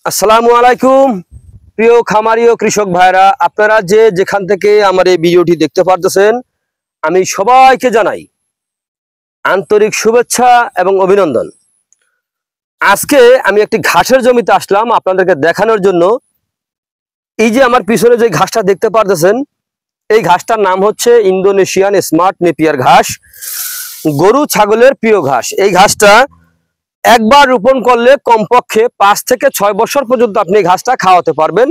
আসসালামু আলাইকুম প্রিয় খামারি ও কৃষক ভাইরা, আপনারা যে যেখান থেকে আমার এই ভিডিওটি দেখতে পারতেছেন, আমি সবাইকে জানাই আন্তরিক শুভেচ্ছা এবং অভিনন্দন। আজকে আমি একটি ঘাসের জমিতে আসলাম আপনাদেরকে দেখানোর জন্য। এই যে আমার পিছনে যে ঘাসটা দেখতে পারতেছেন, এই ঘাসটার নাম হচ্ছে ইন্দোনেশিয়ান স্মার্ট নেপিয়ার ঘাস, গরু ছাগলের প্রিয় ঘাস। এই ঘাসটা একবার রোপণ করলে কমপক্ষে 5 থেকে 6 বছর পর্যন্ত আপনি এই ঘাসটা খাওয়াতে পারবেন।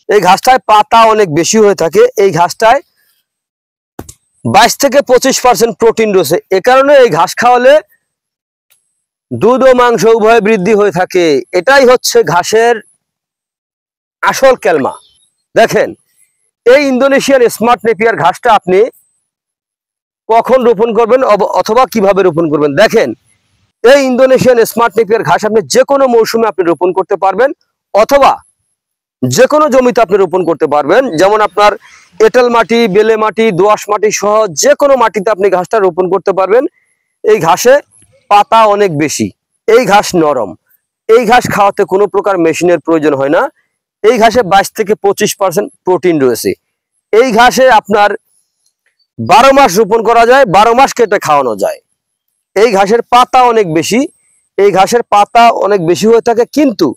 এই ঘাসটায় পাতা অনেক বেশি হয়ে থাকে। এই ঘাসটায় 22 থেকে 25% প্রোটিন রয়েছে। এ কারণে এই ঘাস খাওয়ালে দুধ ও মাংস উভয় বৃদ্ধি হয়ে থাকে। এটাই হচ্ছে ঘাসের আসল কেলমা। দেখেন, এই ইন্দোনেশিয়ান স্মার্ট নেপিয়ার ঘাসটা আপনি কখন রোপণ করবেন অথবা কিভাবে রোপণ করবেন। দেখেন, এই ইন্দোনেশিয়ান স্মার্ট নেপিয়ার ঘাস আপনি যে কোনো মৌসুমে আপনি রোপণ করতে পারবেন, অথবা যে কোনো জমিতে আপনি রোপণ করতে পারবেন। যেমন আপনার এঁটেল মাটি, বেলে মাটি, দোআঁশ মাটি সহ যে কোনো মাটিতে আপনি ঘাসটা রোপণ করতে পারবেন। এই ঘাসে পাতা অনেক বেশি, এই ঘাস নরম, এই ঘাস খাওয়াতে কোনো প্রকার মেশিনের প্রয়োজন হয় না। এই ঘাসে 22 থেকে 25% প্রোটিন রয়েছে। এই ঘাসে আপনার 12 মাস রোপণ করা যায়, 12 মাস কেটে খাওয়ানো যায়। এই ঘাসের পাতা অনেক বেশি, এই ঘাসের পাতা অনেক বেশি হয়ে থাকে, কিন্তু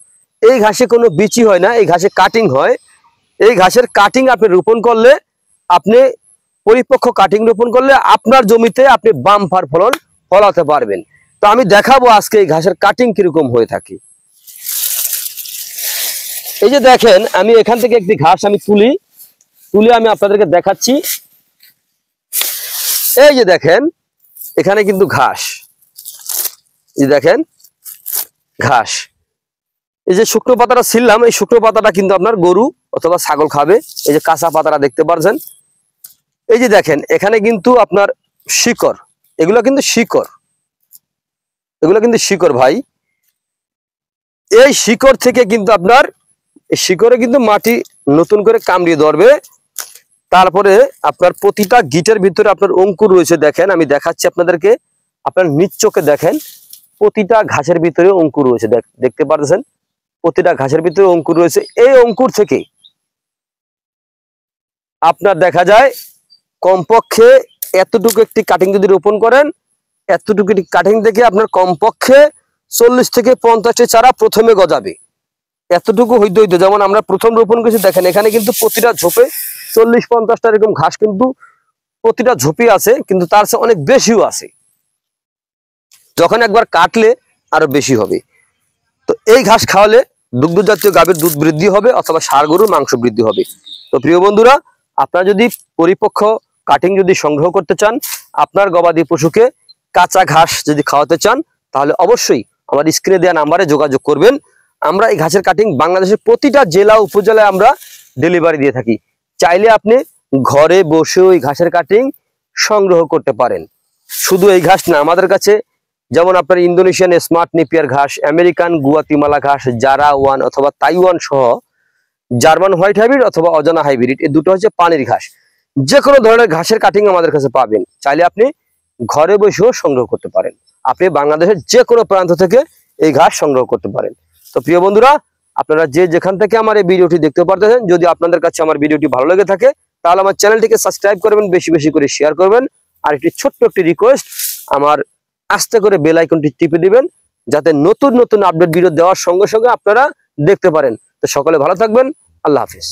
এই ঘাসে কোনো বিচি হয় না, এই ঘাসে কাটিং হয়। এই ঘাসের কাটিং আপনি রোপণ করলে, আপনি পরিপক্ক কাটিং রোপণ করলে আপনার জমিতে আপনি বাম্পার ফলন ফলাতে পারবেন। তো আমি দেখাবো আজকে এই ঘাসের কাটিং কিরকম হয়ে থাকে। এই যে দেখেন, আমি এখান থেকে একটি ঘাস আমি তুলে আমি আপনাদেরকে দেখাচ্ছি। এই যে দেখেন, এখানে কিন্তু ঘাস, এই দেখেন ঘাস, এই যে শুকনো পাতাটা ছিললাম, এই শুকনো পাতাটা কিন্তু আপনার গরু অথবা ছাগল খাবে। এই যে কাঁচা পাতাটা দেখতে পাচ্ছেন। এই যে দেখেন, এখানে কিন্তু আপনার শিকড়, এগুলো কিন্তু শিকড় ভাই। এই শিকড় থেকে কিন্তু আপনার এই শিকড়ে কিন্তু মাটি নতুন করে কামড়িয়ে ধরবে। তারপরে আপনার প্রতিটা গিটের ভিতরে আপনার অঙ্কুর রয়েছে। দেখেন, আমি দেখাচ্ছি আপনাদেরকে, আপনার নিজ চোখে দেখেন, প্রতিটা ঘাসের ভিতরে অঙ্কুর রয়েছে। দেখতে পাচ্ছেন, প্রতিটা ঘাসের ভিতরে অঙ্কুর রয়েছে। এই অঙ্কুর থেকে আপনার দেখা যায় কমপক্ষে এতটুকু একটি কাটিং যদি রোপণ করেন, এতটুকু কাটিং থেকে আপনার কমপক্ষে 40 থেকে 50টি চারা প্রথমে গজাবে। এতটুকু হইতে হইতে, যেমন আমরা প্রথম রোপণ করেছি, দেখেন এখানে কিন্তু প্রতিটা ঝোপে 40-50টা এরকম ঘাস কিন্তু প্রতিটা ঝোপে আছে, কিন্তু তার চেয়ে অনেক বেশিও আছে। যখন একবার কাটলে আরো বেশি হবে। তো এই ঘাস খাওয়ালে দুগ্ধ জাতীয় গাভীর দুধ বৃদ্ধি হবে, অথবা ষাঁড় গরুর মাংস বৃদ্ধি হবে। তো প্রিয় বন্ধুরা, আপনারা যদি পরিপক্ক কাটিং যদি সংগ্রহ করতে চান, আপনার গবাদি পশুকে কাঁচা ঘাস যদি খাওয়াতে চান, তাহলে অবশ্যই আমার স্ক্রিনে দেওয়া নাম্বারে যোগাযোগ করবেন। আমরা এই ঘাসের কাটিং বাংলাদেশের প্রতিটা জেলা উপজেলায় আমরা ডেলিভারি দিয়ে থাকি। চাইলে আপনি ঘরে বসে ওই ঘাসের কাটিং সংগ্রহ করতে পারেন। শুধু এই ঘাস না, আমাদের কাছে যেমন আপনার ইন্দোনেশিয়ান স্মার্ট নেপিয়ার ঘাস, আমেরিকান গুয়াতিমালা ঘাস, জারা ওয়ান অথবা তাইওয়ান সহ জার্মান হোয়াইট হাইব্রিড অথবা অজানা হাইব্রিড, এই দুটো হচ্ছে পানির ঘাস। যে কোনো ধরনের ঘাসের কাটিং আমাদের কাছে পাবেন। চাইলে আপনি ঘরে বসেও সংগ্রহ করতে পারেন। আপনি বাংলাদেশের যে কোনো প্রান্ত থেকে এই ঘাস সংগ্রহ করতে পারেন। তো প্রিয় বন্ধুরা, আপনারা যে যেখান থেকে আমার এই ভিডিওটি দেখতে পারতেছেন, যদি আপনাদের কাছে আমার ভিডিওটি ভালো লেগে থাকে, তাহলে আমার চ্যানেলটিকে সাবস্ক্রাইব করবেন, বেশি বেশি করে শেয়ার করবেন। আর একটি ছোট্ট একটি রিকোয়েস্ট, আমার আস্তে করে বেল আইকনটি টিপে দিবেন, যাতে নতুন নতুন আপডেট ভিডিও দেওয়ার সঙ্গে সঙ্গে আপনারা দেখতে পারেন। তো সকলে ভালো থাকবেন। আল্লাহ হাফেজ।